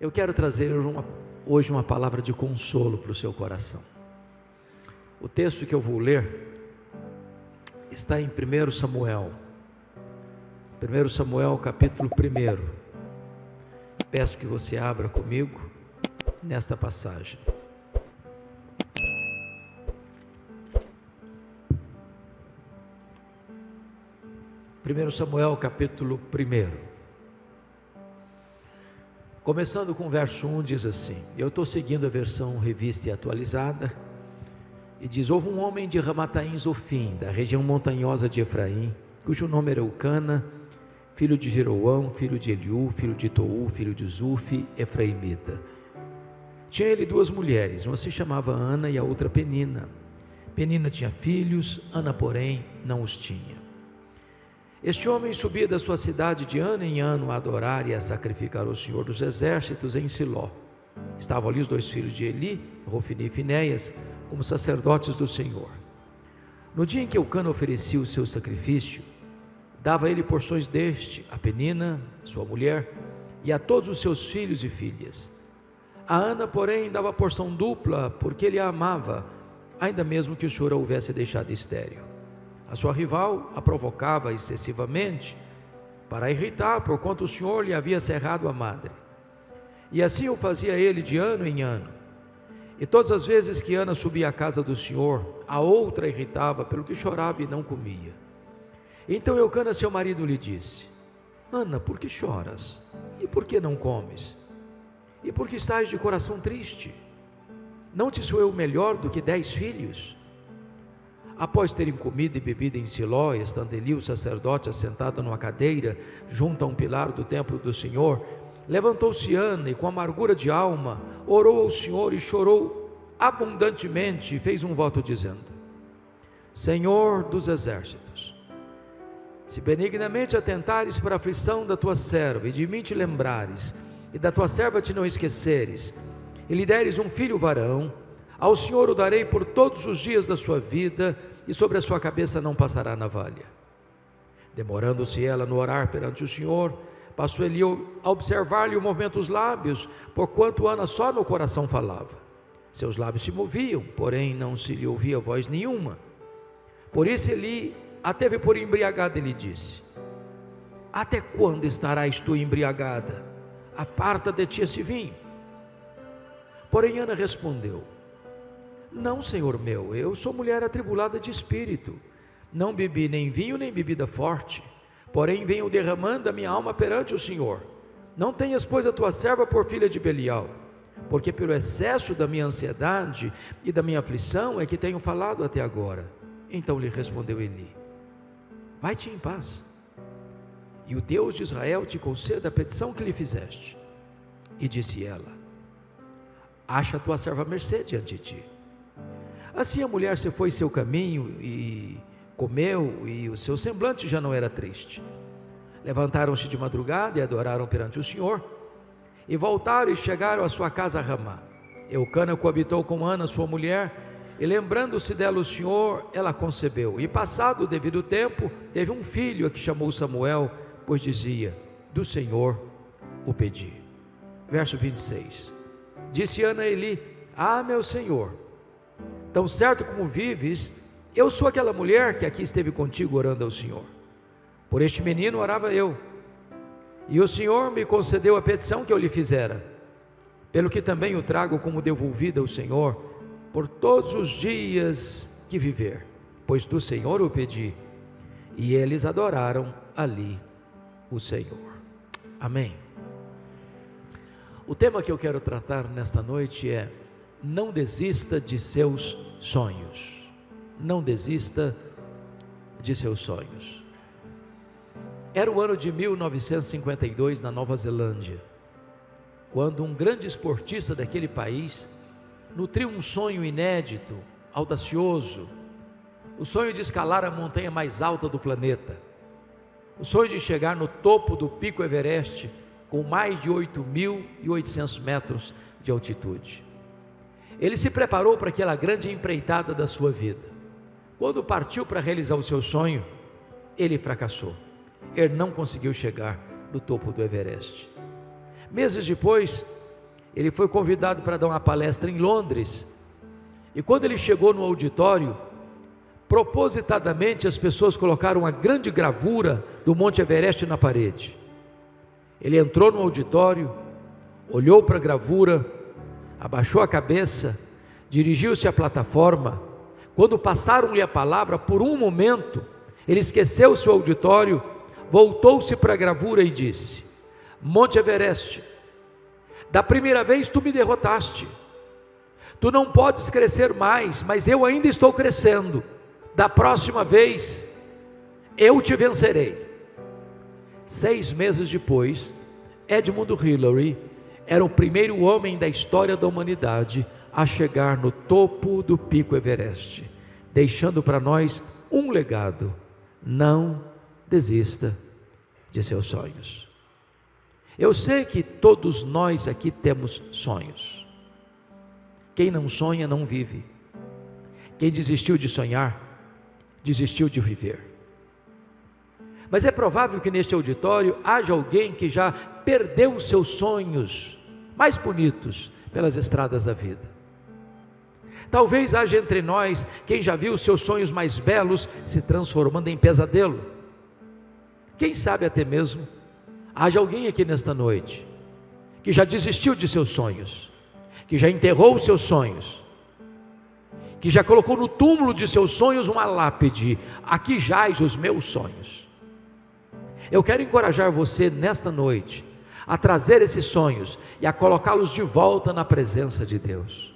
Eu quero trazer hoje uma palavra de consolo para o seu coração. O texto que eu vou ler está em 1 Samuel. 1 Samuel capítulo 1. Peço que você abra comigo nesta passagem. Primeiro Samuel capítulo 1. Começando com o verso 1, diz assim, eu estou seguindo a versão revista e atualizada, e diz, houve um homem de Ramataim Zofim, da região montanhosa de Efraim, cujo nome era Eucana, filho de Jeroão, filho de Eliú, filho de Tou, filho de Zufi, efraimita. Tinha ele duas mulheres, uma se chamava Ana e a outra Penina. Penina tinha filhos, Ana, porém, não os tinha. Este homem subia da sua cidade de ano em ano a adorar e a sacrificar ao Senhor dos Exércitos em Siló. Estavam ali os dois filhos de Eli, Rofini e Finéias, como sacerdotes do Senhor. No dia em que Eucana oferecia o seu sacrifício, dava ele porções deste a Penina, sua mulher, e a todos os seus filhos e filhas. A Ana, porém, dava porção dupla, porque ele a amava, ainda mesmo que o Senhor a houvesse deixado estéril. A sua rival a provocava excessivamente para a irritar, porquanto o Senhor lhe havia cerrado a madre. E assim o fazia ele de ano em ano. E todas as vezes que Ana subia à casa do Senhor, a outra a irritava, pelo que chorava e não comia. Então Eucana, seu marido, lhe disse, Ana, por que choras? E por que não comes? E por que estás de coração triste? Não te sou eu melhor do que 10 filhos? Após terem comido e bebido em Siló, estando Eli o sacerdote assentado numa cadeira, junto a um pilar do templo do Senhor, levantou-se Ana e com amargura de alma, orou ao Senhor e chorou abundantemente e fez um voto dizendo, Senhor dos exércitos, se benignamente atentares para a aflição da tua serva e de mim te lembrares, e da tua serva te não esqueceres, e lhe deres um filho varão, ao Senhor o darei por todos os dias da sua vida, e sobre a sua cabeça não passará navalha. Demorando-se ela no orar perante o Senhor, passou Eli a observar-lhe o movimento dos lábios, porquanto Ana só no coração falava. Seus lábios se moviam, porém não se lhe ouvia voz nenhuma. Por isso Eli a teve por embriagada e lhe disse, até quando estarás tu embriagada? Aparta de ti esse vinho. Porém Ana respondeu, não, Senhor meu, eu sou mulher atribulada de espírito, não bebi nem vinho nem bebida forte, porém venho derramando a minha alma perante o Senhor. Não tenhas, pois, a tua serva por filha de Belial, porque pelo excesso da minha ansiedade e da minha aflição é que tenho falado até agora. Então lhe respondeu Eli, vai-te em paz, e o Deus de Israel te conceda a petição que lhe fizeste. E disse ela, acha a tua serva mercê diante de ti. Assim a mulher se foi seu caminho e comeu, e o seu semblante já não era triste. Levantaram-se de madrugada e adoraram perante o Senhor, e voltaram e chegaram à sua casa a Ramá. Eucana coabitou com Ana, sua mulher, e lembrando-se dela o Senhor, ela concebeu, e passado o devido tempo, teve um filho a que chamou Samuel, pois dizia, do Senhor o pedi. Verso 26, disse Ana a Eli, meu Senhor, tão certo como vives, eu sou aquela mulher que aqui esteve contigo orando ao Senhor. Por este menino orava eu, e o Senhor me concedeu a petição que eu lhe fizera, pelo que também o trago como devolvida ao Senhor, por todos os dias que viver, pois do Senhor o pedi. E eles adoraram ali o Senhor. Amém. O tema que eu quero tratar nesta noite é, não desista de seus sonhos. Não desista de seus sonhos. Era o ano de 1952 na Nova Zelândia, quando um grande esportista daquele país nutriu um sonho inédito, audacioso, o sonho de escalar a montanha mais alta do planeta, o sonho de chegar no topo do Pico Everest, com mais de 8.800 metros de altitude. Ele se preparou para aquela grande empreitada da sua vida. Quando partiu para realizar o seu sonho, ele fracassou. Ele não conseguiu chegar no topo do Everest. Meses depois, Ele foi convidado para dar uma palestra em Londres, e quando ele chegou no auditório, propositadamente as pessoas colocaram uma grande gravura do Monte Everest na parede. Ele entrou no auditório, olhou para a gravura, abaixou a cabeça, dirigiu-se à plataforma. Quando passaram-lhe a palavra, por um momento, ele esqueceu seu auditório, voltou-se para a gravura e disse: Monte Everest, da primeira vez tu me derrotaste, tu não podes crescer mais, mas eu ainda estou crescendo, da próxima vez, eu te vencerei. 6 meses depois, Edmund Hillary era o primeiro homem da história da humanidade a chegar no topo do pico Everest, deixando para nós um legado: não desista de seus sonhos. Eu sei que todos nós aqui temos sonhos. Quem não sonha não vive. Quem desistiu de sonhar, desistiu de viver. Mas é provável que neste auditório haja alguém que já perdeu os seus sonhos mais bonitos pelas estradas da vida. Talvez haja entre nós quem já viu os seus sonhos mais belos se transformando em pesadelo. Quem sabe até mesmo haja alguém aqui nesta noite que já desistiu de seus sonhos, que já enterrou os seus sonhos, que já colocou no túmulo de seus sonhos uma lápide: aqui jaz os meus sonhos. Eu quero encorajar você nesta noite a trazer esses sonhos e a colocá-los de volta na presença de Deus,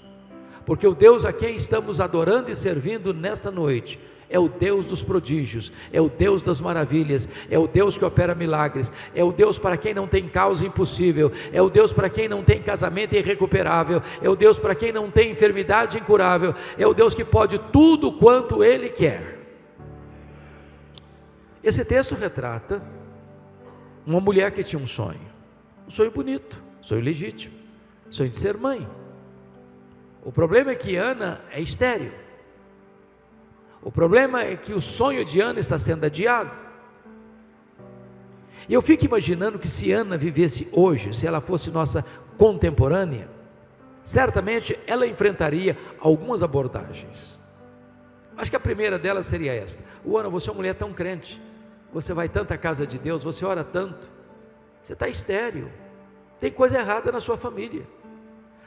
porque o Deus a quem estamos adorando e servindo nesta noite é o Deus dos prodígios, é o Deus das maravilhas, é o Deus que opera milagres, é o Deus para quem não tem causa impossível, é o Deus para quem não tem casamento irrecuperável, é o Deus para quem não tem enfermidade incurável, é o Deus que pode tudo quanto Ele quer. Esse texto retrata uma mulher que tinha um sonho bonito, um sonho legítimo, um sonho de ser mãe. O problema é que Ana é estéril. O problema é que o sonho de Ana está sendo adiado. E eu fico imaginando que se Ana vivesse hoje, se ela fosse nossa contemporânea, certamente ela enfrentaria algumas abordagens. Acho que a primeira delas seria esta: Ana, você é uma mulher tão crente, você vai tanto à casa de Deus, você ora tanto, você está estéril, tem coisa errada na sua família.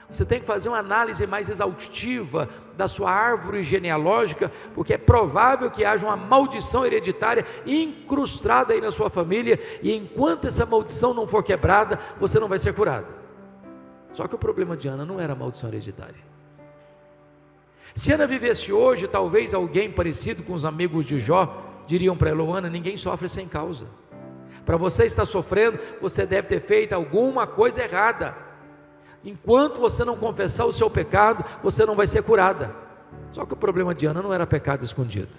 Você tem que fazer uma análise mais exaustiva da sua árvore genealógica, porque é provável que haja uma maldição hereditária incrustada aí na sua família, e enquanto essa maldição não for quebrada, você não vai ser curada. Só que o problema de Ana não era a maldição hereditária. Se Ana vivesse hoje, talvez alguém parecido com os amigos de Jó diriam para ela: Ana, ninguém sofre sem causa. Para você estar sofrendo, você deve ter feito alguma coisa errada. Enquanto você não confessar o seu pecado, você não vai ser curada. Só que o problema de Ana não era pecado escondido.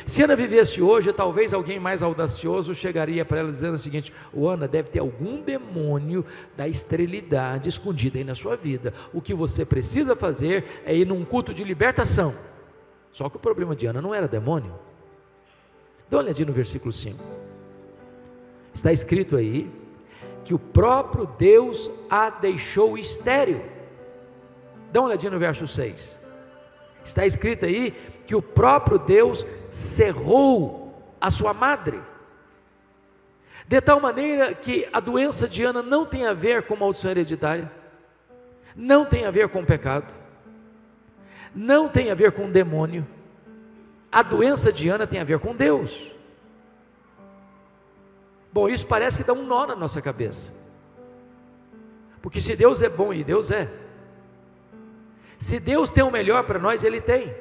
Se Ana vivesse hoje, talvez alguém mais audacioso chegaria para ela dizendo o seguinte: Ana, deve ter algum demônio da esterilidade escondido aí na sua vida. O que você precisa fazer é ir num culto de libertação. Só que o problema de Ana não era demônio. Dá uma olhadinha no versículo 5. Está escrito aí que o próprio Deus a deixou estéril. Dá uma olhadinha no verso 6. Está escrito aí que o próprio Deus cerrou a sua madre, de tal maneira que a doença de Ana não tem a ver com maldição hereditária, não tem a ver com pecado, não tem a ver com demônio. A doença de Ana tem a ver com Deus. Bom, isso parece que dá um nó na nossa cabeça, porque se Deus é bom, e Deus é, se Deus tem o melhor para nós, Ele tem.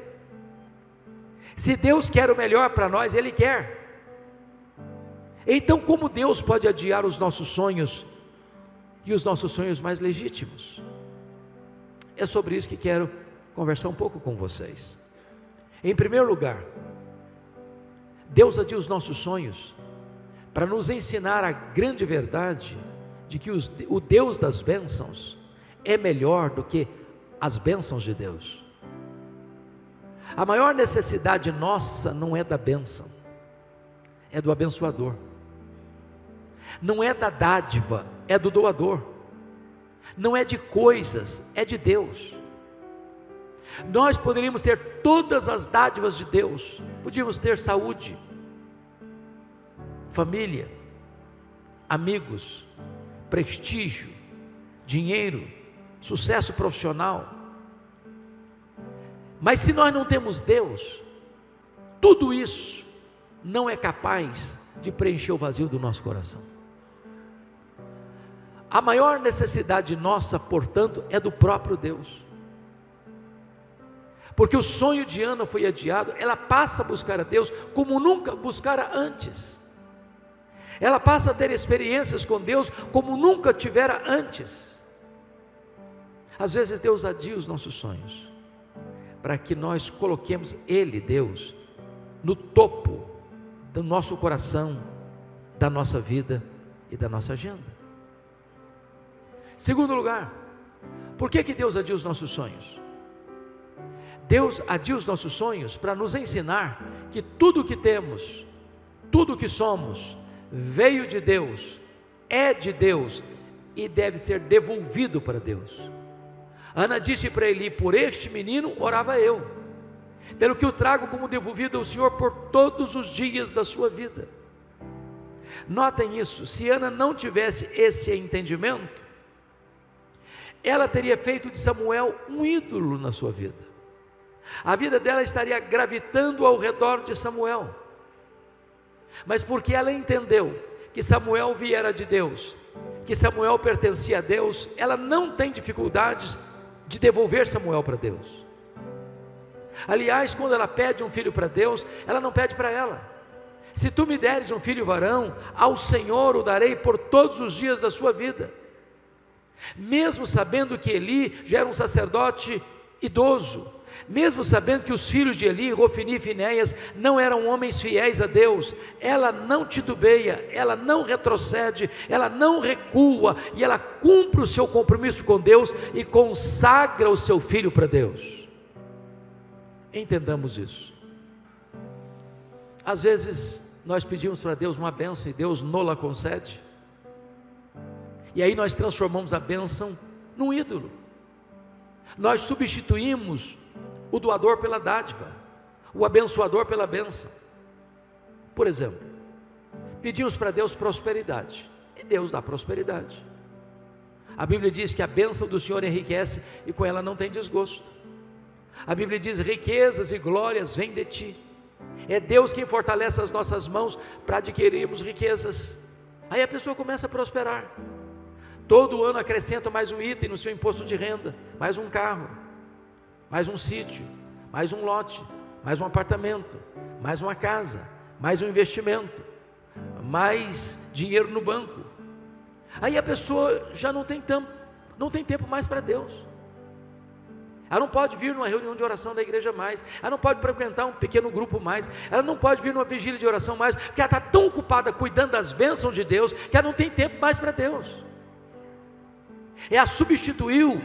Se Deus quer o melhor para nós, Ele quer. Então, como Deus pode adiar os nossos sonhos, e os nossos sonhos mais legítimos? É sobre isso que quero conversar um pouco com vocês. Em primeiro lugar, Deus adia os nossos sonhos para nos ensinar a grande verdade de que o Deus das bênçãos é melhor do que as bênçãos de Deus. A maior necessidade nossa não é da bênção, é do abençoador. Não é da dádiva, é do doador. não é de coisas, é de Deus. Nós poderíamos ter todas as dádivas de Deus, podíamos ter saúde, família, amigos, prestígio, dinheiro, sucesso profissional, mas se nós não temos Deus, tudo isso não é capaz de preencher o vazio do nosso coração. A maior necessidade nossa, portanto, é do próprio Deus. Porque o sonho de Ana foi adiado, ela passa a buscar a Deus como nunca buscara antes. Ela passa a ter experiências com Deus como nunca tivera antes. Às vezes Deus adia os nossos sonhos, para que nós coloquemos Ele, Deus, no topo do nosso coração, da nossa vida e da nossa agenda. Segundo lugar, por que Deus adia os nossos sonhos? Deus adia os nossos sonhos para nos ensinar que tudo o que temos, tudo o que somos, veio de Deus, é de Deus e deve ser devolvido para Deus. Ana disse para Eli: por este menino orava eu, pelo que o trago como devolvido ao Senhor por todos os dias da sua vida. Notem isso, se Ana não tivesse esse entendimento, ela teria feito de Samuel um ídolo na sua vida. A vida dela estaria gravitando ao redor de Samuel. Mas porque ela entendeu que Samuel viera de Deus, que Samuel pertencia a Deus, ela não tem dificuldades de devolver Samuel para Deus. Aliás, quando ela pede um filho para Deus, ela não pede para ela: se tu me deres um filho varão, ao Senhor o darei por todos os dias da sua vida. Mesmo sabendo que Eli já era um sacerdote idoso, mesmo sabendo que os filhos de Eli, Rofini e Finéias, não eram homens fiéis a Deus, ela não titubeia, ela não retrocede, ela não recua, e ela cumpre o seu compromisso com Deus e consagra o seu filho para Deus. Entendamos isso. Às vezes nós pedimos para Deus uma bênção e Deus não-la concede, e aí nós transformamos a bênção num ídolo. Nós substituímos o doador pela dádiva, o abençoador pela bênção. Por exemplo, pedimos para Deus prosperidade, e Deus dá prosperidade. A Bíblia diz que a bênção do Senhor enriquece e com ela não tem desgosto. A Bíblia diz: riquezas e glórias vêm de ti. É Deus quem fortalece as nossas mãos para adquirirmos riquezas. Aí a pessoa começa a prosperar. Todo ano acrescenta mais um item no seu imposto de renda, mais um carro, mais um sítio, mais um lote, mais um apartamento, mais uma casa, mais um investimento, mais dinheiro no banco. Aí a pessoa já não tem tempo mais para Deus. Ela não pode vir numa reunião de oração da igreja mais, ela não pode frequentar um pequeno grupo mais, ela não pode vir numa vigília de oração mais, porque ela está tão ocupada cuidando das bênçãos de Deus, que ela não tem tempo mais para Deus. Ela substituiu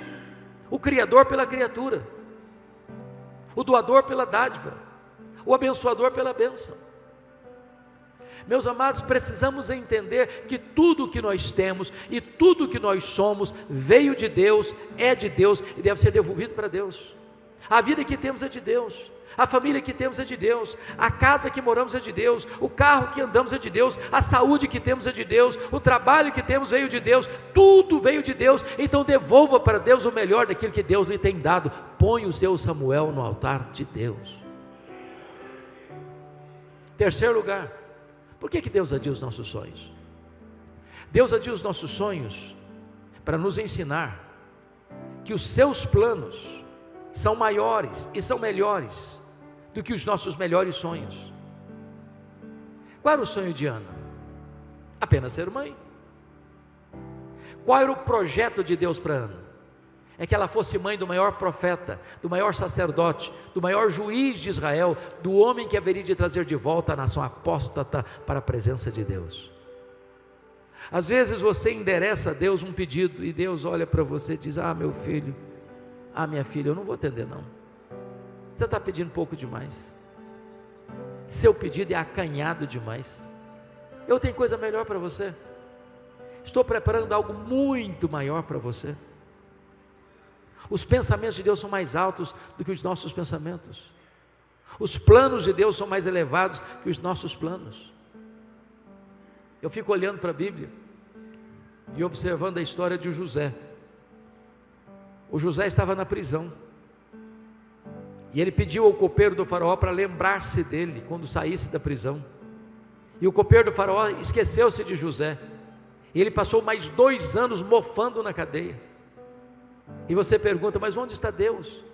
o Criador pela criatura, o doador pela dádiva, o abençoador pela bênção. Meus amados, precisamos entender que tudo que nós temos e tudo que nós somos veio de Deus, é de Deus e deve ser devolvido para Deus. A vida que temos é de Deus, a família que temos é de Deus, a casa que moramos é de Deus, o carro que andamos é de Deus, a saúde que temos é de Deus, o trabalho que temos veio de Deus, tudo veio de Deus. Então devolva para Deus o melhor daquilo que Deus lhe tem dado. Põe o seu Samuel no altar de Deus. Terceiro lugar, por que Deus adia os nossos sonhos? Deus adia os nossos sonhos para nos ensinar que os seus planos são maiores e são melhores do que os nossos melhores sonhos. Qual era o sonho de Ana? Apenas ser mãe. Qual era o projeto de Deus para Ana? É que ela fosse mãe do maior profeta, do maior sacerdote, do maior juiz de Israel, do homem que haveria de trazer de volta a nação apóstata para a presença de Deus. Às vezes você endereça a Deus um pedido e Deus olha para você e diz: ah, meu filho, ah, minha filha, eu não vou atender não, você está pedindo um pouco demais, seu pedido é acanhado demais, eu tenho coisa melhor para você. Estou preparando algo muito maior para você. Os pensamentos de Deus são mais altos do que os nossos pensamentos. Os planos de Deus são mais elevados que os nossos planos. Eu fico olhando para a Bíblia e observando a história de José. O José estava na prisão. E ele pediu ao copeiro do faraó para lembrar-se dele quando saísse da prisão. E o copeiro do faraó esqueceu-se de José. E ele passou mais 2 anos mofando na cadeia. E você pergunta, mas onde está Deus?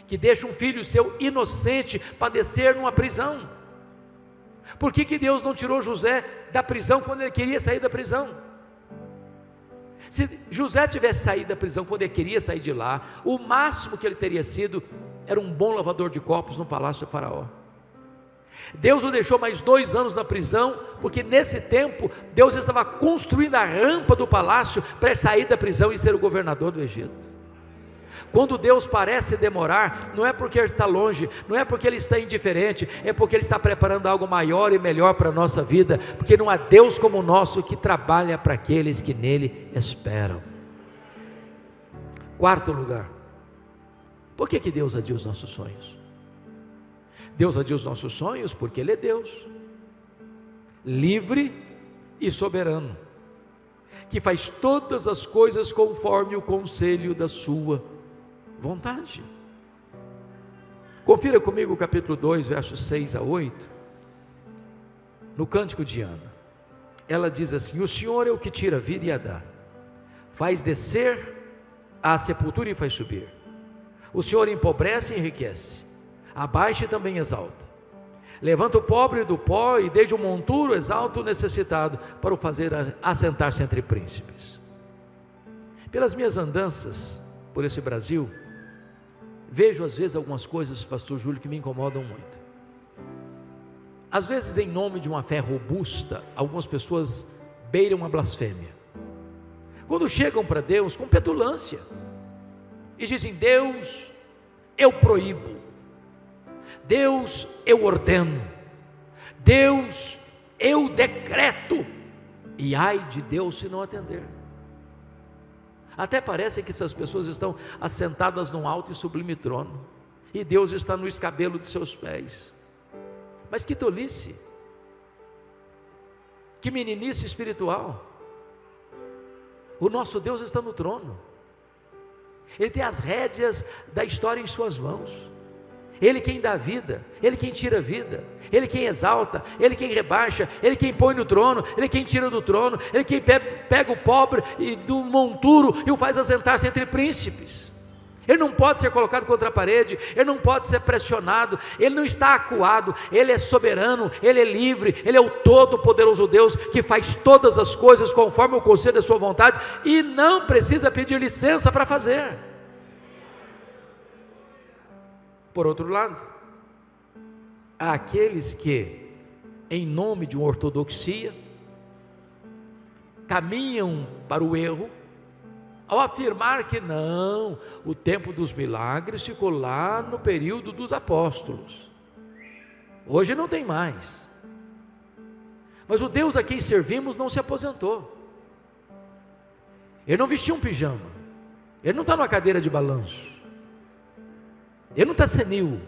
Que deixa um filho seu inocente padecer numa prisão. Por que Deus não tirou José da prisão quando ele queria sair da prisão? Se José tivesse saído da prisão quando ele queria sair de lá, o máximo que ele teria sido era um bom lavador de copos no palácio do faraó. Deus o deixou mais 2 anos na prisão, porque nesse tempo Deus estava construindo a rampa do palácio para ele sair da prisão e ser o governador do Egito. Quando Deus parece demorar, não é porque Ele está longe, não é porque Ele está indiferente, é porque Ele está preparando algo maior e melhor para a nossa vida, porque não há Deus como o nosso que trabalha para aqueles que nele esperam. 4º lugar, por que Deus adia os nossos sonhos? Deus adia os nossos sonhos porque Ele é Deus, livre e soberano, que faz todas as coisas conforme o conselho da sua vontade. Confira comigo o capítulo 2, versos 6 a 8, no Cântico de Ana. Ela diz assim: o Senhor é o que tira a vida e a dá, faz descer à sepultura e faz subir. O Senhor empobrece e enriquece, abaixa e também exalta. Levanta o pobre do pó e desde o monturo exalta o necessitado, para o fazer assentar-se entre príncipes. Pelas minhas andanças por esse Brasil, vejo às vezes algumas coisas, pastor Júlio, que me incomodam muito. Às vezes, em nome de uma fé robusta, algumas pessoas beiram a blasfêmia, quando chegam para Deus com petulância e dizem: Deus, eu proíbo, Deus, eu ordeno, Deus, eu decreto, e ai de Deus se não atender. Até parece que essas pessoas estão assentadas num alto e sublime trono, e Deus está no escabelo de seus pés. Mas que tolice, que meninice espiritual. O nosso Deus está no trono, Ele tem as rédeas da história em suas mãos. Ele quem dá vida, Ele quem tira a vida, Ele quem exalta, Ele quem rebaixa, Ele quem põe no trono, Ele quem tira do trono, Ele quem pega o pobre e do monturo e o faz assentar-se entre príncipes. Ele não pode ser colocado contra a parede, Ele não pode ser pressionado, Ele não está acuado, Ele é soberano, Ele é livre, Ele é o todo-poderoso Deus, que faz todas as coisas conforme o conselho da sua vontade, e não precisa pedir licença para fazer. Por outro lado, há aqueles que, em nome de uma ortodoxia, caminham para o erro, ao afirmar que não, o tempo dos milagres ficou lá no período dos apóstolos, hoje não tem mais. Mas o Deus a quem servimos não se aposentou, Ele não vestiu um pijama, Ele não está numa cadeira de balanço, Ele não está senil,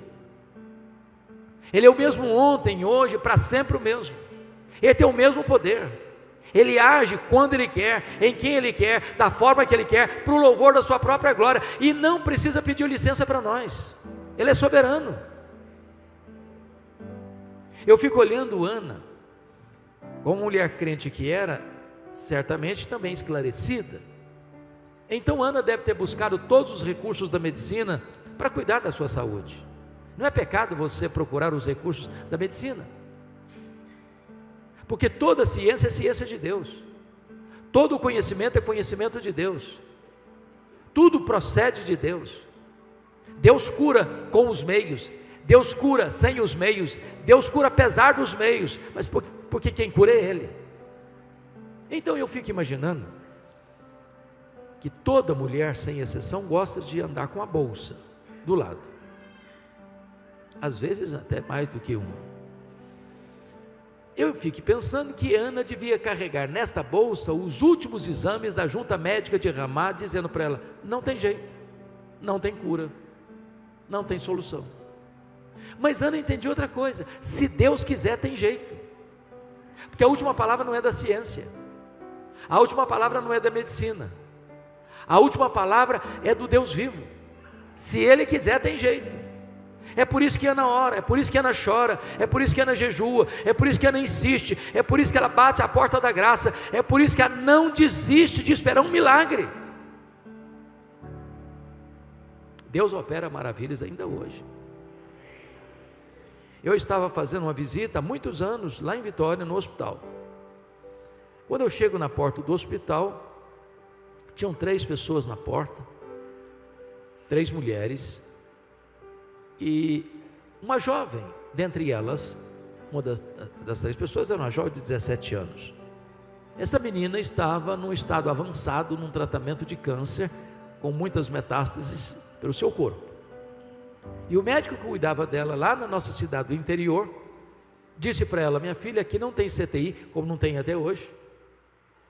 Ele é o mesmo ontem, hoje, para sempre o mesmo. Ele tem o mesmo poder, Ele age quando Ele quer, em quem Ele quer, da forma que Ele quer, para o louvor da sua própria glória, e não precisa pedir licença para nós. Ele é soberano. Eu fico olhando Ana, como mulher crente que era, certamente também esclarecida. Então Ana deve ter buscado todos os recursos da medicina para cuidar da sua saúde. Não é pecado você procurar os recursos da medicina, porque toda ciência é ciência de Deus, todo conhecimento é conhecimento de Deus, tudo procede de Deus. Deus cura com os meios, Deus cura sem os meios, Deus cura apesar dos meios, mas porque quem cura é Ele. Então eu fico imaginando que toda mulher, sem exceção, gosta de andar com a bolsa do lado, às vezes até mais do que uma. eu fico pensando que Ana devia carregar nesta bolsa os últimos exames da junta médica de Ramá, dizendo para ela: não tem jeito, não tem cura, não tem solução. Mas Ana entendia outra coisa: se Deus quiser, tem jeito, porque a última palavra não é da ciência, a última palavra não é da medicina, a última palavra é do Deus vivo. Se Ele quiser, tem jeito. É por isso que Ana ora, é por isso que Ana chora, é por isso que Ana jejua, é por isso que Ana insiste, é por isso que ela bate a porta da graça, é por isso que ela não desiste de esperar um milagre. Deus opera maravilhas ainda hoje. Eu estava fazendo uma visita há muitos anos lá em Vitória, no hospital. Quando eu chego na porta do hospital, tinham 3 pessoas na porta, 3 mulheres, e uma jovem, dentre elas, uma das 3 pessoas era uma jovem de 17 anos. Essa menina estava num estado avançado, num tratamento de câncer, com muitas metástases pelo seu corpo. E o médico que cuidava dela lá na nossa cidade do interior, disse para ela: minha filha, aqui não tem CTI, como não tem até hoje,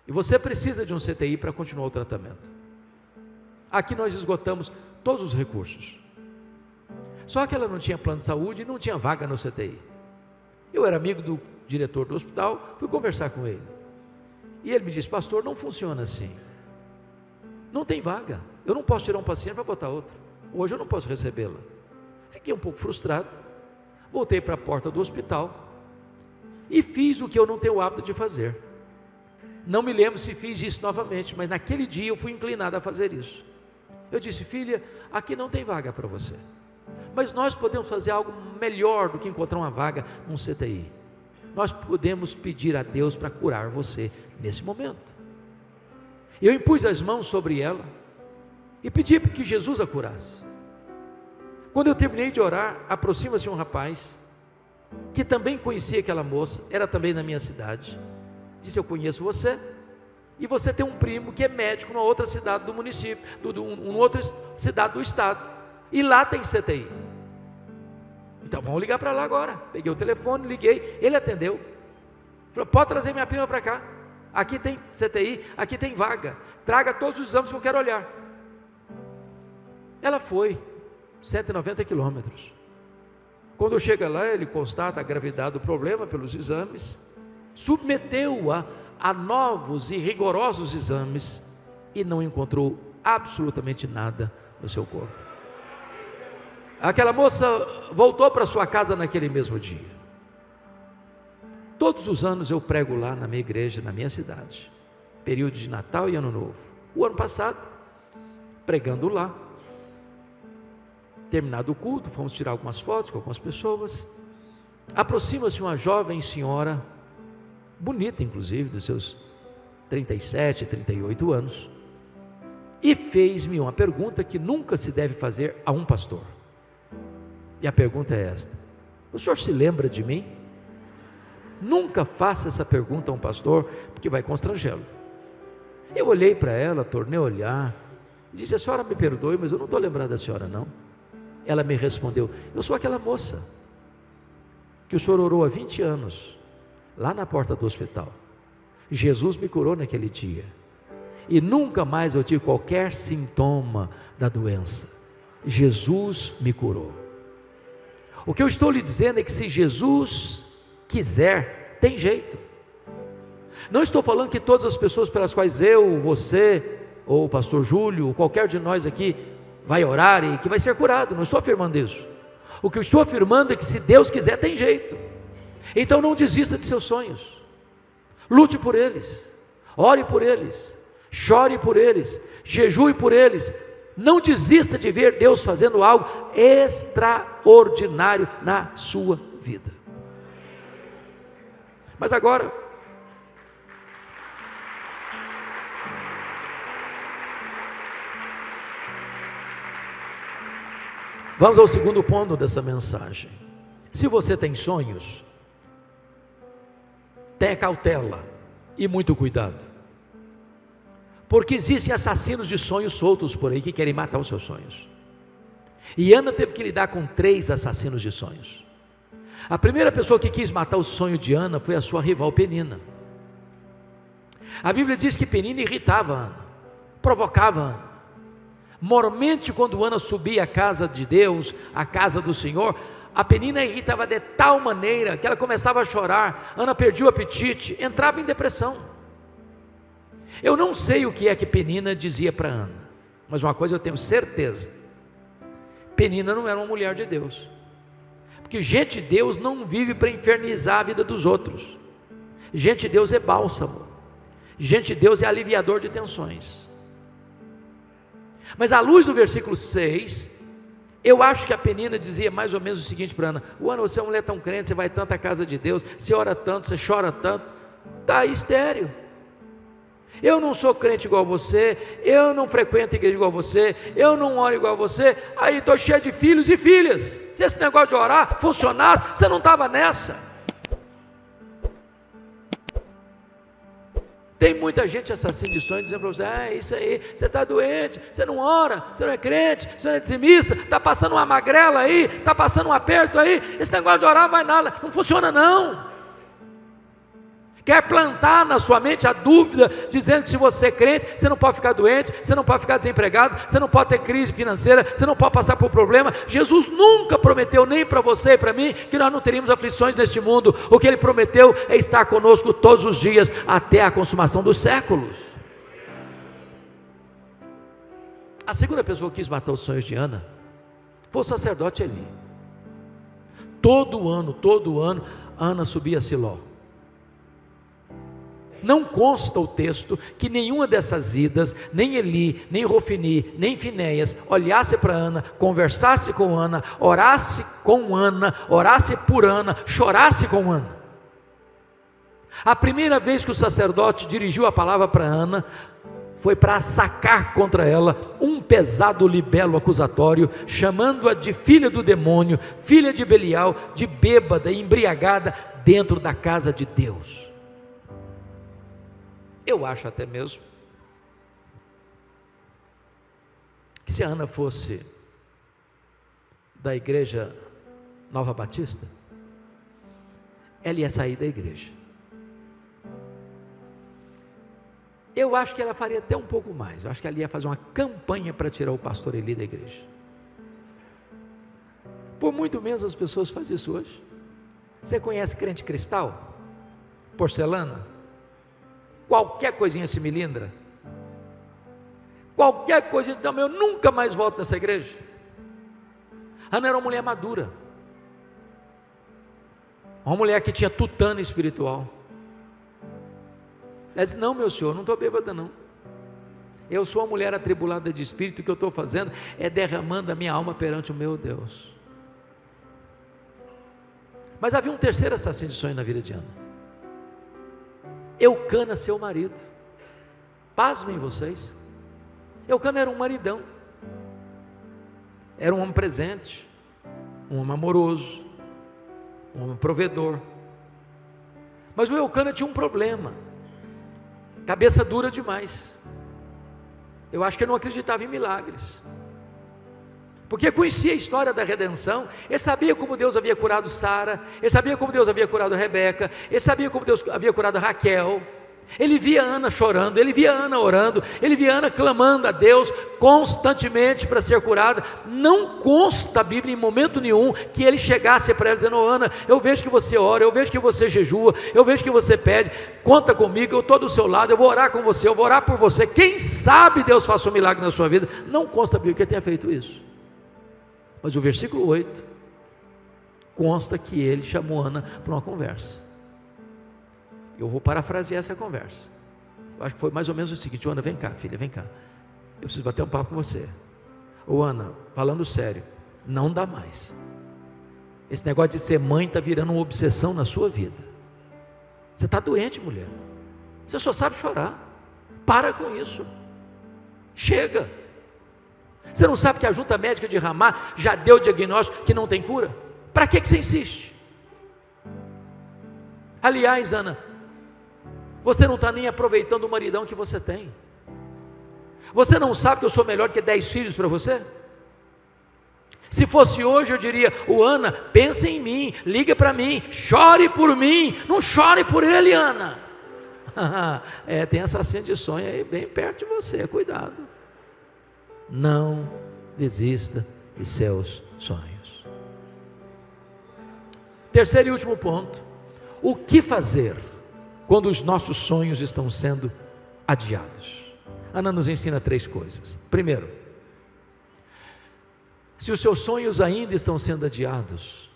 e você precisa de um CTI para continuar o tratamento. Aqui nós esgotamos todos os recursos. Só que ela não tinha plano de saúde e não tinha vaga no CTI. Eu era amigo do diretor do hospital, fui conversar com ele. E ele me disse: pastor, não funciona assim. Não tem vaga. Eu não posso tirar um paciente para botar outro. Hoje eu não posso recebê-la. Fiquei um pouco frustrado. Voltei para a porta do hospital e fiz o que eu não tenho o hábito de fazer. Não me lembro se fiz isso novamente, mas naquele dia eu fui inclinado a fazer isso. Eu disse: filha, aqui não tem vaga para você, mas nós podemos fazer algo melhor do que encontrar uma vaga num CTI. Nós podemos pedir a Deus para curar você nesse momento. Eu impus as mãos sobre ela e pedi para que Jesus a curasse. Quando eu terminei de orar, aproxima-se um rapaz que também conhecia aquela moça, era também da minha cidade. Disse: eu conheço você, e você tem um primo que é médico numa outra cidade do município, numa outra cidade do estado, e lá tem CTI. Então vamos ligar para lá agora. Peguei o telefone, liguei, ele atendeu. Falou: pode trazer minha prima para cá, aqui tem CTI, aqui tem vaga, traga todos os exames que eu quero olhar. Ela foi 190 quilômetros. Quando chega lá, ele constata a gravidade do problema pelos exames, submeteu-a a novos e rigorosos exames e não encontrou absolutamente nada no seu corpo. Aquela moça voltou para sua casa naquele mesmo dia. Todos os anos eu prego lá na minha igreja, na minha cidade, período de Natal e Ano Novo. O ano passado, pregando lá, terminado o culto, fomos tirar algumas fotos com algumas pessoas. Aproxima-se uma jovem senhora, bonita inclusive, dos seus 37, 38 anos, e fez-me uma pergunta que nunca se deve fazer a um pastor. E a pergunta é esta: o senhor se lembra de mim? Nunca faça essa pergunta a um pastor, porque vai constrangê-lo. Eu olhei para ela, tornei a olhar, e disse: a senhora me perdoe, mas eu não estou lembrando da senhora não. Ela me respondeu: eu sou aquela moça que o senhor orou há 20 anos, lá na porta do hospital. Jesus me curou naquele dia, e nunca mais eu tive qualquer sintoma da doença. Jesus me curou. O que eu estou lhe dizendo é que se Jesus quiser, tem jeito. Não estou falando que todas as pessoas pelas quais eu, você, ou o pastor Júlio, ou qualquer de nós aqui vai orar e que vai ser curado, não estou afirmando isso. O que eu estou afirmando é que se Deus quiser, tem jeito. Então não desista de seus sonhos, lute por eles, ore por eles, chore por eles, jejue por eles. Não desista de ver Deus fazendo algo extraordinário na sua vida. Mas agora, vamos ao segundo ponto dessa mensagem. Se você tem sonhos, tenha cautela e muito cuidado, porque existem assassinos de sonhos soltos por aí que querem matar os seus sonhos. E Ana teve que lidar com 3 assassinos de sonhos. A primeira pessoa que quis matar o sonho de Ana foi a sua rival Penina. A Bíblia diz que Penina irritava Ana, provocava Ana. Mormente, quando Ana subia à casa de Deus, à casa do Senhor, a Penina irritava de tal maneira que ela começava a chorar. Ana perdia o apetite, entrava em depressão. Eu não sei o que é que Penina dizia para Ana, mas uma coisa eu tenho certeza: Penina não era uma mulher de Deus, porque gente de Deus não vive para infernizar a vida dos outros. Gente de Deus é bálsamo, gente de Deus é aliviador de tensões. Mas à luz do versículo 6, eu acho que a Penina dizia mais ou menos o seguinte para Ana: Ana, você é uma mulher tão crente, você vai tanto à casa de Deus, você ora tanto, você chora tanto, está aí estéril. Eu não sou crente igual você, eu não frequento a igreja igual você, eu não oro igual você, aí estou cheio de filhos e filhas. Se esse negócio de orar funcionasse, você não estava nessa. Tem muita gente assassina de sonhos dizendo para você: é isso aí, você está doente, você não ora, você não é crente, você não é dizimista, está passando uma magrela aí, está passando um aperto aí, esse negócio de orar vai nada, não funciona não. Quer plantar na sua mente a dúvida, dizendo que se você é crente, você não pode ficar doente, você não pode ficar desempregado, você não pode ter crise financeira, você não pode passar por problema. Jesus nunca prometeu, nem para você e para mim, que nós não teríamos aflições neste mundo. O que Ele prometeu é estar conosco todos os dias, até a consumação dos séculos. A segunda pessoa que quis matar os sonhos de Ana foi o sacerdote Eli. Todo ano, Ana subia a Siló. Não consta o texto que nenhuma dessas idas, nem Eli, nem Rofini, nem Finéias, olhasse para Ana, conversasse com Ana, orasse com Ana, orasse por Ana, chorasse com Ana. A primeira vez que o sacerdote dirigiu a palavra para Ana, foi para sacar contra ela um pesado libelo acusatório, chamando-a de filha do demônio, filha de Belial, de bêbada e embriagada, dentro da casa de Deus. Eu acho até mesmo que se a Ana fosse da igreja Nova Batista, ela ia sair da igreja. Eu acho que ela faria até um pouco mais. Eu acho que ela ia fazer uma campanha para tirar o pastor Eli da igreja. Por muito menos as pessoas fazem isso hoje. Você conhece crente cristal? Porcelana? Qualquer coisinha se milindra, qualquer coisinha, então eu nunca mais volto nessa igreja. Ana era uma mulher madura, uma mulher que tinha tutano espiritual. Ela disse: não, meu senhor, não estou bêbada não, eu sou uma mulher atribulada de espírito, o que eu estou fazendo é derramando a minha alma perante o meu Deus. Mas havia um terceiro assassino de sonho na vida de Ana: Eucana, seu marido. Pasmem vocês, Eucana era um maridão, era um homem presente, um homem amoroso, um homem provedor. Mas o Eucana tinha um problema: cabeça dura demais. Eu acho que ele não acreditava em milagres, porque conhecia a história da redenção. Ele sabia como Deus havia curado Sara, ele sabia como Deus havia curado Rebeca, ele sabia como Deus havia curado Raquel. Ele via Ana chorando, ele via Ana orando, ele via Ana clamando a Deus constantemente para ser curada. Não consta a Bíblia em momento nenhum que ele chegasse para ela dizendo: Ana, eu vejo que você ora, eu vejo que você jejua, eu vejo que você pede, conta comigo, eu estou do seu lado, eu vou orar com você, eu vou orar por você, quem sabe Deus faça um milagre na sua vida. Não consta a Bíblia que ele tenha feito isso. Mas o versículo 8 consta que ele chamou Ana para uma conversa. Eu vou parafrasear essa conversa. Eu acho que foi mais ou menos o seguinte: Ana, vem cá, filha, vem cá, eu preciso bater um papo com você. Ô Ana, falando sério, não dá mais. Esse negócio de ser mãe está virando uma obsessão na sua vida. Você está doente, mulher, você só sabe chorar. Para com isso, chega. Você não sabe que a junta médica de Ramá já deu o diagnóstico que não tem cura? Para que você insiste? Aliás, Ana, você não está nem aproveitando o maridão que você tem. Você não sabe que eu sou melhor que 10 filhos para você? Se fosse hoje eu diria: o Ana, pense em mim, liga para mim, chore por mim, não chore por ele, Ana. Tem assassino de sonho aí bem perto de você, cuidado. Não desista de seus sonhos. Terceiro e último ponto: o que fazer quando os nossos sonhos estão sendo adiados? Ana nos ensina 3 coisas. Primeiro, se os seus sonhos ainda estão sendo adiados,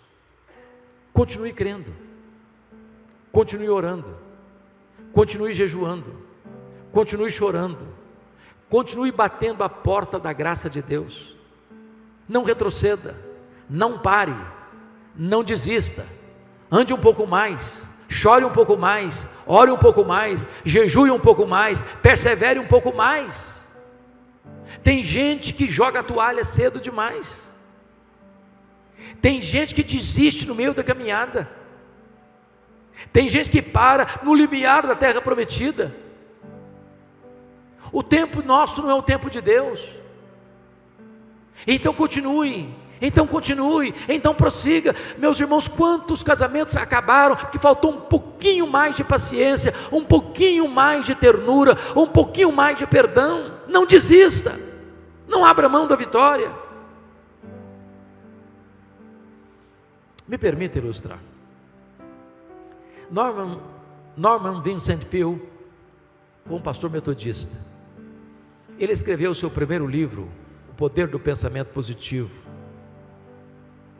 continue crendo, continue orando, continue jejuando, continue chorando, continue batendo a porta da graça de Deus. Não retroceda, não pare, não desista, ande um pouco mais, chore um pouco mais, ore um pouco mais, jejue um pouco mais, persevere um pouco mais. Tem gente que joga a toalha cedo demais, tem gente que desiste no meio da caminhada, tem gente que para no limiar da terra prometida. O tempo nosso não é o tempo de Deus. Então continue, então prossiga. Meus irmãos, quantos casamentos acabaram porque faltou um pouquinho mais de paciência, um pouquinho mais de ternura, um pouquinho mais de perdão. Não desista, não abra mão da vitória. Me permita ilustrar. Norman Vincent Peale foi um pastor metodista. Ele escreveu o seu primeiro livro, O Poder do Pensamento Positivo,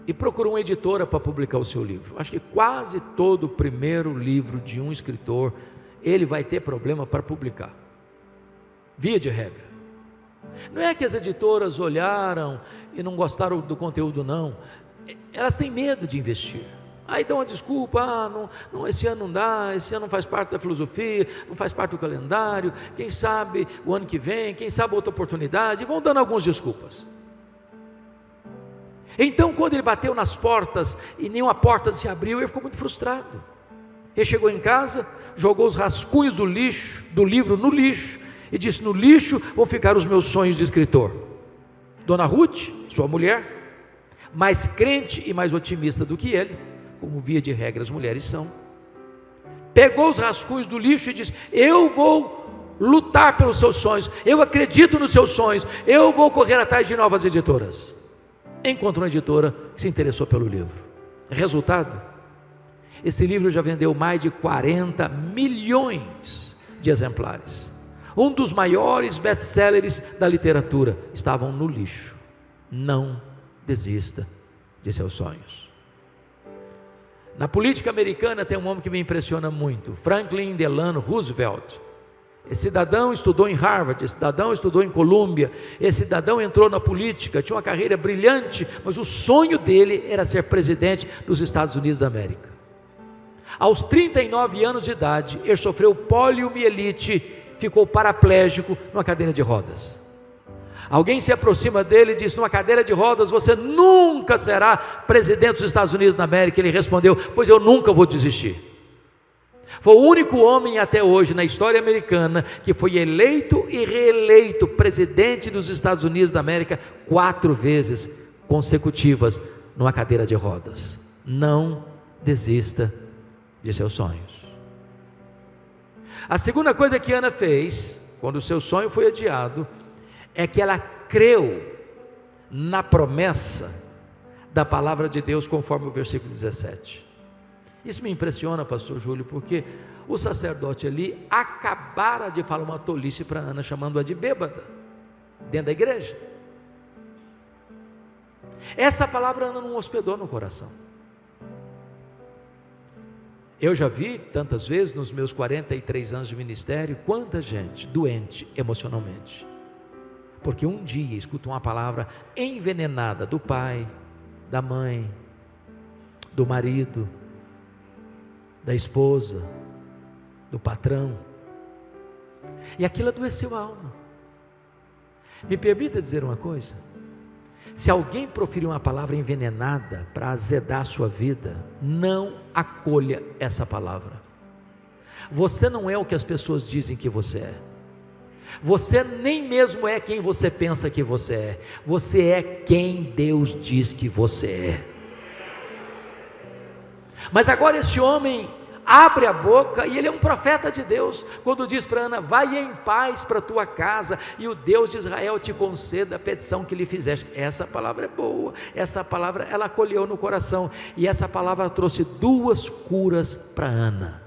e procurou uma editora para publicar o seu livro. Acho que quase todo o primeiro livro de um escritor, ele vai ter problema para publicar, via de regra. Não é que as editoras olharam e não gostaram do conteúdo, não. Elas têm medo de investir. Aí dão uma desculpa: não, esse ano não dá, esse ano não faz parte da filosofia, não faz parte do calendário, quem sabe o ano que vem, quem sabe outra oportunidade, e vão dando algumas desculpas. Então, quando ele bateu nas portas e nenhuma porta se abriu, ele ficou muito frustrado. Ele chegou em casa, jogou os rascunhos do livro no lixo, e disse: no lixo vão ficar os meus sonhos de escritor. Dona Ruth, sua mulher, mais crente e mais otimista do que ele, como via de regra as mulheres são, pegou os rascunhos do lixo e disse: eu vou lutar pelos seus sonhos, eu acredito nos seus sonhos, eu vou correr atrás de novas editoras. Encontrou uma editora que se interessou pelo livro. Resultado: esse livro já vendeu mais de 40 milhões de exemplares. Um dos maiores best-sellers da literatura. Estavam no lixo. Não desista de seus sonhos. Na política americana tem um homem que me impressiona muito, Franklin Delano Roosevelt. Esse cidadão estudou em Harvard, esse cidadão estudou em Colômbia, esse cidadão entrou na política, tinha uma carreira brilhante, mas o sonho dele era ser presidente dos Estados Unidos da América. Aos 39 anos de idade, ele sofreu poliomielite, ficou paraplégico numa cadeira de rodas. Alguém se aproxima dele e diz: numa cadeira de rodas você nunca será presidente dos Estados Unidos da América. Ele respondeu: pois eu nunca vou desistir. Foi o único homem até hoje na história americana que foi eleito e reeleito presidente dos Estados Unidos da América 4 vezes consecutivas numa cadeira de rodas. Não desista de seus sonhos. A segunda coisa que Ana fez quando o seu sonho foi adiado é que ela creu na promessa da palavra de Deus, conforme o versículo 17. Isso me impressiona, pastor Júlio, porque o sacerdote ali acabara de falar uma tolice para Ana, chamando-a de bêbada, dentro da igreja. Essa palavra Ana não hospedou no coração. Eu já vi tantas vezes nos meus 43 anos de ministério, quanta gente doente emocionalmente, porque um dia escuta uma palavra envenenada do pai, da mãe, do marido, da esposa, do patrão, e aquilo adoeceu a alma. Me permita dizer uma coisa: se alguém proferir uma palavra envenenada para azedar a sua vida, não acolha essa palavra. Você não é o que as pessoas dizem que você é. Você nem mesmo é quem você pensa que você é quem Deus diz que você é. Mas agora esse homem abre a boca, e ele é um profeta de Deus, quando diz para Ana: vai em paz para a tua casa, e o Deus de Israel te conceda a petição que lhe fizeste. Essa palavra é boa, essa palavra ela acolheu no coração, e essa palavra trouxe 2 curas para Ana.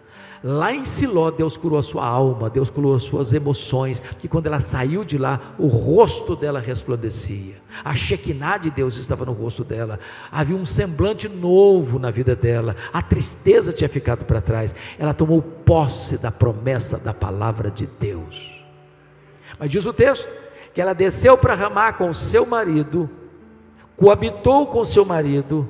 Lá em Siló, Deus curou a sua alma, Deus curou as suas emoções, que quando ela saiu de lá, o rosto dela resplandecia, a Shekinah de Deus estava no rosto dela, havia um semblante novo na vida dela, a tristeza tinha ficado para trás, ela tomou posse da promessa da palavra de Deus. Mas diz o texto, que ela desceu para Ramá com seu marido, coabitou com seu marido,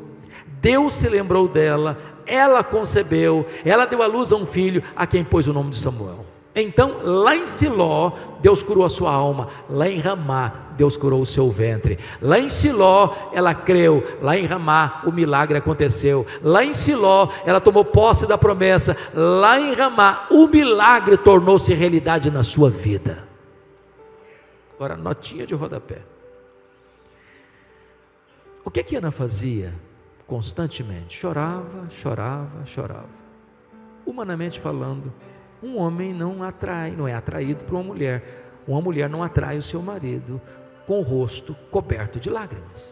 Deus se lembrou dela, ela concebeu, ela deu à luz a um filho, a quem pôs o nome de Samuel. Então lá em Siló, Deus curou a sua alma, lá em Ramá, Deus curou o seu ventre. Lá em Siló, ela creu, lá em Ramá, o milagre aconteceu. Lá em Siló, ela tomou posse da promessa, lá em Ramá, o milagre tornou-se realidade na sua vida. Agora, notinha de rodapé. O que Ana fazia? Constantemente, chorava. Humanamente falando, um homem não é atraído por uma mulher não atrai o seu marido com o rosto coberto de lágrimas.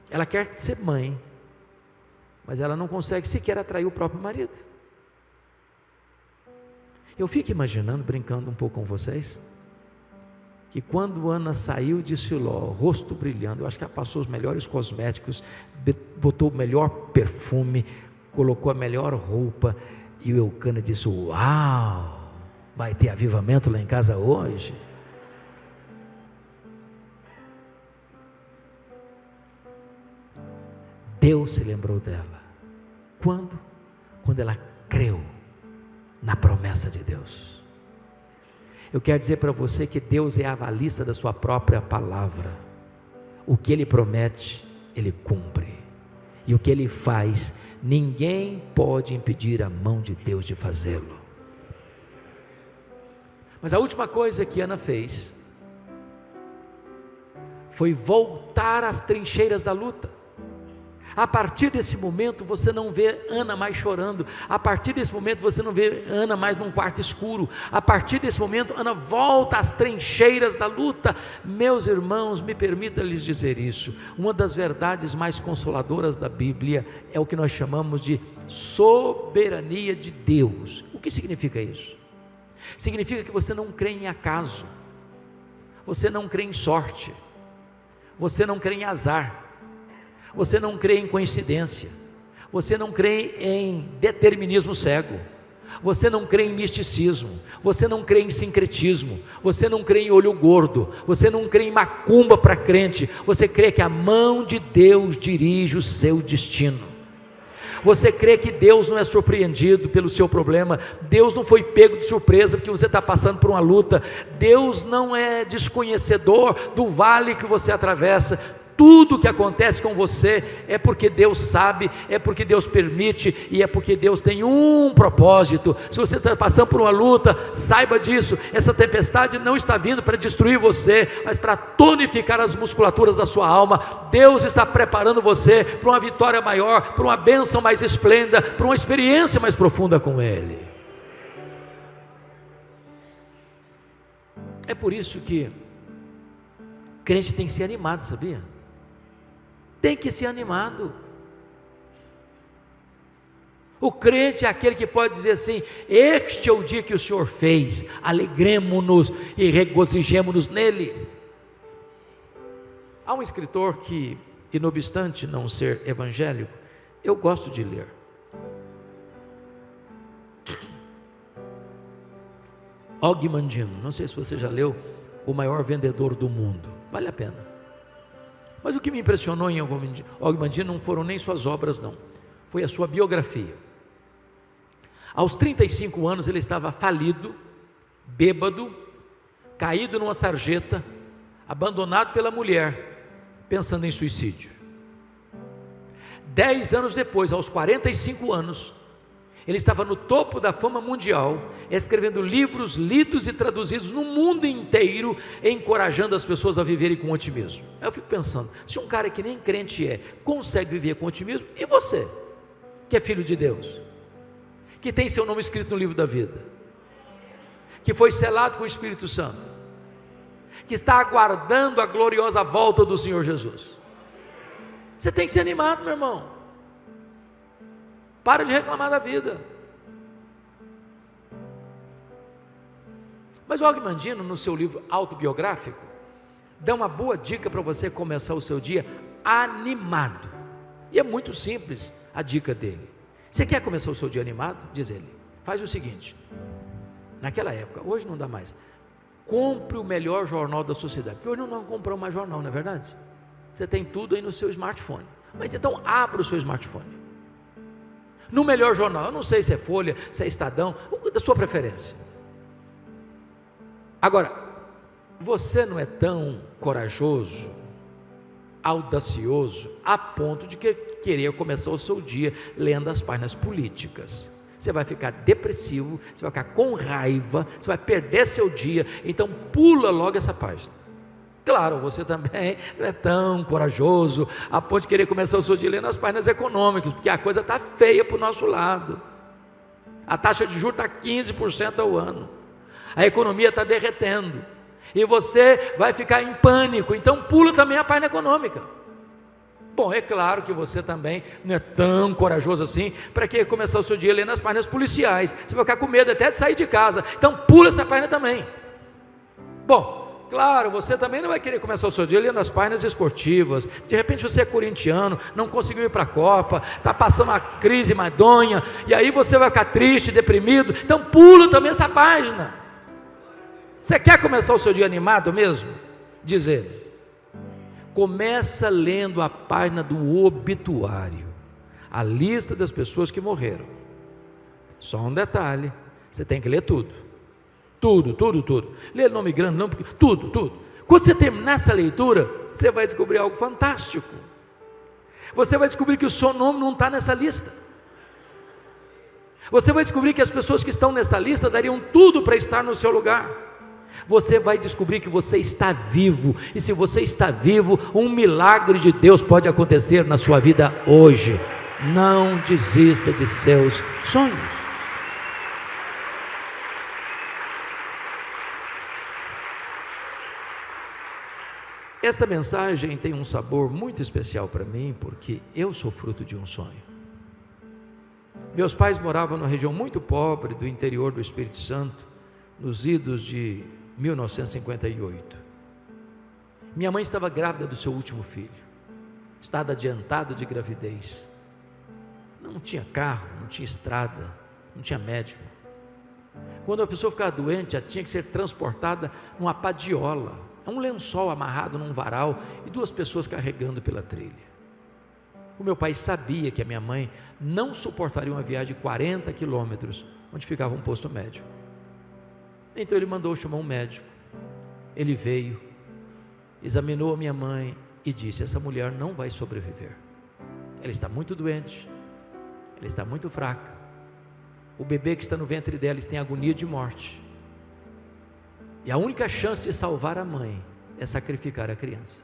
Ela quer ser mãe, mas ela não consegue sequer atrair o próprio marido. Eu fico imaginando, brincando um pouco com vocês, que quando Ana saiu de Siló, rosto brilhando, eu acho que ela passou os melhores cosméticos, botou o melhor perfume, colocou a melhor roupa, e o Eucana disse: uau, vai ter avivamento lá em casa hoje? Deus se lembrou dela. Quando? Quando ela creu na promessa de Deus. Eu quero dizer para você que Deus é avalista da sua própria palavra. O que Ele promete, Ele cumpre. E o que Ele faz, ninguém pode impedir a mão de Deus de fazê-lo. Mas a última coisa que Ana fez foi voltar às trincheiras da luta. A partir desse momento você não vê Ana mais chorando, a partir desse momento você não vê Ana mais num quarto escuro, a partir desse momento Ana volta às trincheiras da luta. Meus irmãos, me permita lhes dizer isso, uma das verdades mais consoladoras da Bíblia é o que nós chamamos de soberania de Deus. O que significa isso? Significa que você não crê em acaso, você não crê em sorte, você não crê em azar, você não crê em coincidência, você não crê em determinismo cego, você não crê em misticismo, você não crê em sincretismo, você não crê em olho gordo, você não crê em macumba para crente, você crê que a mão de Deus dirige o seu destino. Você crê que Deus não é surpreendido pelo seu problema, Deus não foi pego de surpresa porque você está passando por uma luta, Deus não é desconhecedor do vale que você atravessa. Tudo que acontece com você é porque Deus sabe, é porque Deus permite e é porque Deus tem um propósito. Se você está passando por uma luta, saiba disso, essa tempestade não está vindo para destruir você, mas para tonificar as musculaturas da sua alma. Deus está preparando você para uma vitória maior, para uma bênção mais esplêndida, para uma experiência mais profunda com Ele. É por isso que crente tem que ser animado, sabia? Tem que ser animado. O crente é aquele que pode dizer assim: este é o dia que o Senhor fez, alegremo-nos e regozijemo-nos nele. Há um escritor que, e não obstante não ser evangélico, eu gosto de ler. Og Mandino, não sei se você já leu O Maior Vendedor do Mundo, vale a pena. Mas o que me impressionou em Og Mandino não foram nem suas obras não, foi a sua biografia. Aos 35 anos ele estava falido, bêbado, caído numa sarjeta, abandonado pela mulher, pensando em suicídio. 10 anos depois, aos 45 anos, Ele estava no topo da fama mundial, escrevendo livros lidos e traduzidos no mundo inteiro, encorajando as pessoas a viverem com otimismo. Eu fico pensando, se um cara que nem crente consegue viver com otimismo, e você, que é filho de Deus, que tem seu nome escrito no livro da vida, que foi selado com o Espírito Santo, que está aguardando a gloriosa volta do Senhor Jesus, você tem que ser animado, meu irmão. Para de reclamar da vida. Mas o Og Mandino, no seu livro autobiográfico, dá uma boa dica para você começar o seu dia animado. E é muito simples a dica dele. Você quer começar o seu dia animado? Diz ele, faz o seguinte, naquela época, hoje não dá mais, compre o melhor jornal da sociedade, porque hoje não compramos mais jornal, não é verdade? Você tem tudo aí no seu smartphone, mas então abra o seu smartphone, no melhor jornal, eu não sei se é Folha, se é Estadão, da sua preferência. Agora, você não é tão corajoso, audacioso, a ponto de querer começar o seu dia lendo as páginas políticas. Você vai ficar depressivo, você vai ficar com raiva, você vai perder seu dia, então pula logo essa página. Claro, você também não é tão corajoso a ponto de querer começar o seu dia lendo as páginas econômicas, porque a coisa está feia para o nosso lado. A taxa de juros está 15% ao ano, a economia está derretendo, e você vai ficar em pânico, então pula também a página econômica. Bom, é claro que você também não é tão corajoso assim para que começar o seu dia lendo as páginas policiais, você vai ficar com medo até de sair de casa, então pula essa página também. Bom, claro, você também não vai querer começar o seu dia lendo as páginas esportivas. De repente você é corintiano, não conseguiu ir para a Copa, está passando uma crise madonha, e aí você vai ficar triste, deprimido, então pula também essa página. Você quer começar o seu dia animado mesmo? Diz ele, começa lendo a página do obituário, a lista das pessoas que morreram. Só um detalhe, você tem que ler tudo. Tudo. Lê nome grande não, porque tudo. Quando você terminar essa leitura, você vai descobrir algo fantástico. Você vai descobrir que o seu nome não está nessa lista. Você vai descobrir que as pessoas que estão nessa lista dariam tudo para estar no seu lugar. Você vai descobrir que você está vivo, e se você está vivo, um milagre de Deus pode acontecer na sua vida hoje. Não desista de seus sonhos. Esta mensagem tem um sabor muito especial para mim, porque eu sou fruto de um sonho. Meus pais moravam numa região muito pobre do interior do Espírito Santo, nos idos de 1958. Minha mãe estava grávida do seu último filho, estado adiantado de gravidez. Não tinha carro, não tinha estrada, não tinha médico. Quando a pessoa ficava doente, ela tinha que ser transportada numa padiola, um lençol amarrado num varal e duas pessoas carregando pela trilha. O meu pai sabia que a minha mãe não suportaria uma viagem de 40 quilômetros, onde ficava um posto médico. Então ele mandou chamar um médico. Ele veio, examinou a minha mãe e disse: essa mulher não vai sobreviver. Ela está muito doente, ela está muito fraca. O bebê que está no ventre dela tem agonia de morte. E a única chance de salvar a mãe é sacrificar a criança.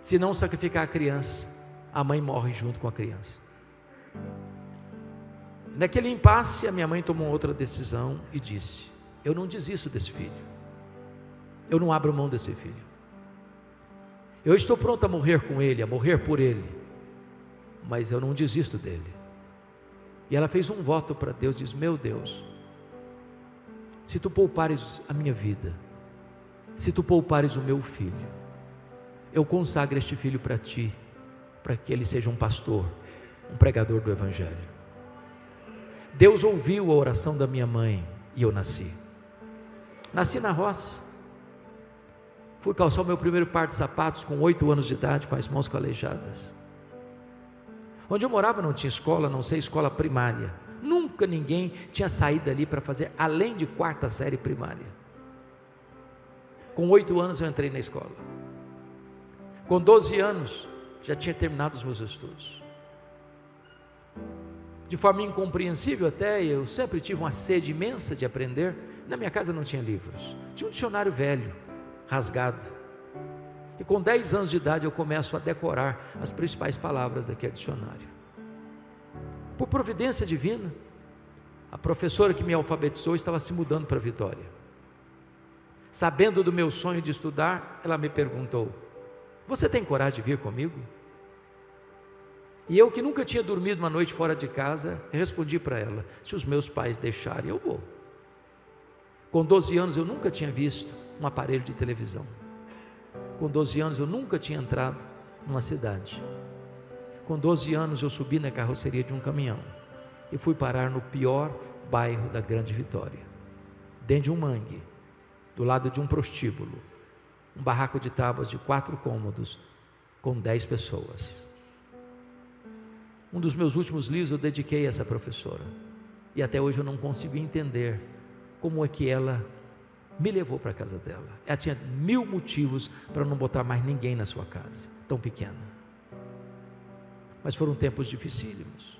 Se não sacrificar a criança, a mãe morre junto com a criança. Naquele impasse, a minha mãe tomou outra decisão e disse: eu não desisto desse filho, eu não abro mão desse filho, eu estou pronto a morrer com ele, a morrer por ele, mas eu não desisto dele. E ela fez um voto para Deus, diz: meu Deus, se tu poupares a minha vida, se tu poupares o meu filho, eu consagro este filho para ti, para que ele seja um pastor, um pregador do Evangelho. Deus ouviu a oração da minha mãe e eu nasci na roça. Fui calçar o meu primeiro par de sapatos com 8 anos de idade, com as mãos calejadas. Onde eu morava não tinha escola, não sei, escola primária. Nunca ninguém tinha saído ali para fazer além de 4ª série primária. Com 8 anos eu entrei na escola. Com 12 anos já tinha terminado os meus estudos. De forma incompreensível até, eu sempre tive uma sede imensa de aprender. Na minha casa não tinha livros, tinha um dicionário velho, rasgado. E com 10 anos de idade eu começo a decorar as principais palavras daquele dicionário. Por providência divina, a professora que me alfabetizou estava se mudando para Vitória. Sabendo do meu sonho de estudar, ela me perguntou: você tem coragem de vir comigo? E eu, que nunca tinha dormido uma noite fora de casa, respondi para ela: se os meus pais deixarem, eu vou. Com 12 anos eu nunca tinha visto um aparelho de televisão. Com 12 anos eu nunca tinha entrado numa cidade. Com 12 anos eu subi na carroceria de um caminhão e fui parar no pior bairro da Grande Vitória, dentro de um mangue, do lado de um prostíbulo, um barraco de tábuas de 4 cômodos, com 10 pessoas. Um dos meus últimos livros eu dediquei a essa professora, e até hoje eu não consigo entender como é que ela me levou para a casa dela. Ela tinha 1000 motivos para não botar mais ninguém na sua casa, tão pequena. Mas foram tempos dificílimos.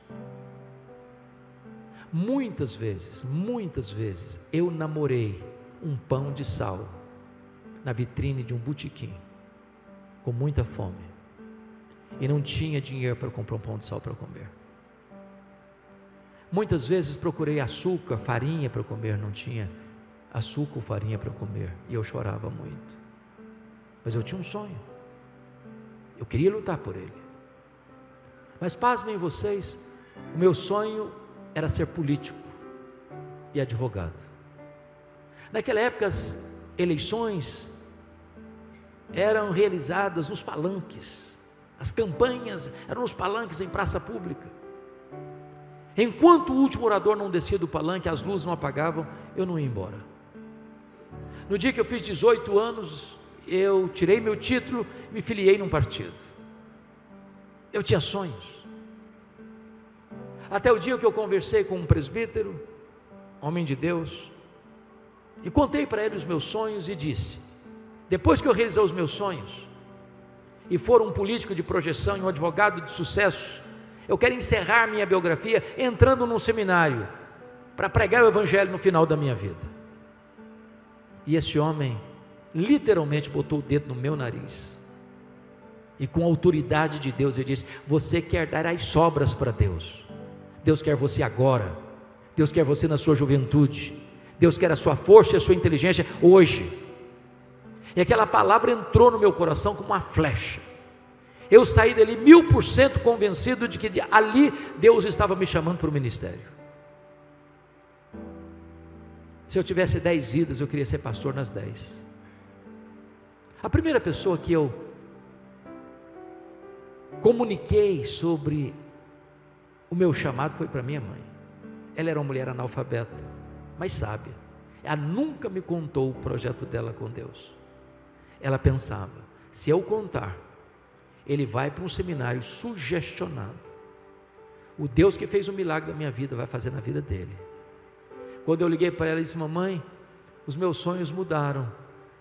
Muitas vezes eu namorei um pão de sal na vitrine de um botequim, com muita fome, e não tinha dinheiro para comprar um pão de sal para comer. Muitas vezes procurei açúcar, farinha para comer, não tinha açúcar ou farinha para comer, e eu chorava muito. Mas eu tinha um sonho, eu queria lutar por ele. Mas pasmem vocês, o meu sonho era ser político e advogado. Naquela época as eleições eram realizadas nos palanques, as campanhas eram nos palanques em praça pública. Enquanto o último orador não descia do palanque, as luzes não apagavam, eu não ia embora. No dia que eu fiz 18 anos, eu tirei meu título e me filiei num partido. Eu tinha sonhos. Até o dia que eu conversei com um presbítero, homem de Deus, e contei para ele os meus sonhos e disse: depois que eu realizar os meus sonhos e for um político de projeção e um advogado de sucesso, eu quero encerrar minha biografia entrando num seminário para pregar o evangelho no final da minha vida. E esse homem literalmente botou o dedo no meu nariz e com a autoridade de Deus ele disse: você quer dar as sobras para Deus. Deus quer você agora, Deus quer você na sua juventude, Deus quer a sua força e a sua inteligência hoje. E aquela palavra entrou no meu coração como uma flecha. Eu saí dali 1000% convencido de que ali Deus estava me chamando para o ministério. Se eu tivesse 10 vidas, eu queria ser pastor nas 10. A primeira pessoa que eu comuniquei sobre o meu chamado foi para minha mãe. Ela era uma mulher analfabeta, mas sábia. Ela nunca me contou o projeto dela com Deus. Ela pensava: se eu contar, ele vai para um seminário sugestionado. O Deus que fez o milagre da minha vida vai fazer na vida dele. Quando eu liguei para ela, disse: mamãe, os meus sonhos mudaram.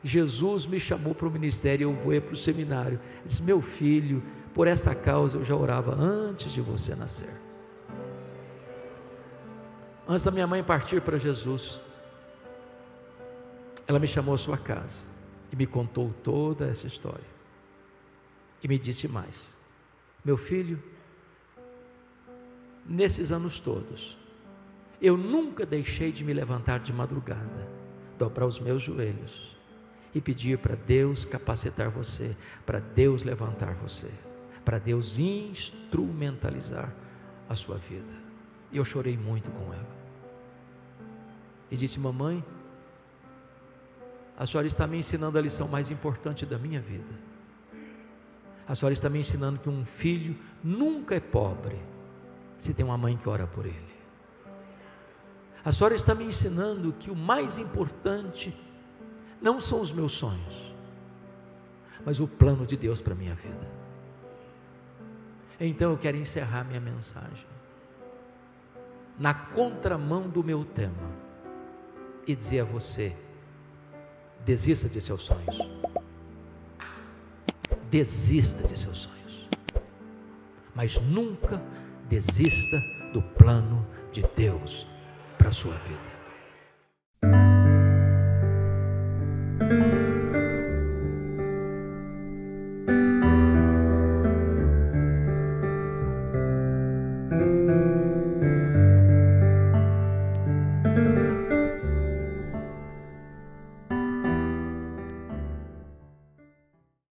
Jesus me chamou para o ministério, eu vou para o seminário. Eu disse: meu filho, por esta causa eu já orava antes de você nascer. Antes da minha mãe partir para Jesus, ela me chamou à sua casa e me contou toda essa história. E me disse mais: meu filho, nesses anos todos, eu nunca deixei de me levantar de madrugada, dobrar os meus joelhos e pedir para Deus capacitar você, para Deus levantar você, para Deus instrumentalizar a sua vida. E eu chorei muito com ela. E disse: mamãe, a senhora está me ensinando a lição mais importante da minha vida. A senhora está me ensinando que um filho nunca é pobre se tem uma mãe que ora por ele. A senhora está me ensinando que o mais importante não são os meus sonhos, mas o plano de Deus para a minha vida. Então eu quero encerrar minha mensagem na contramão do meu tema e dizer a você: desista de seus sonhos. Desista de seus sonhos, mas nunca desista do plano de Deus para a sua vida.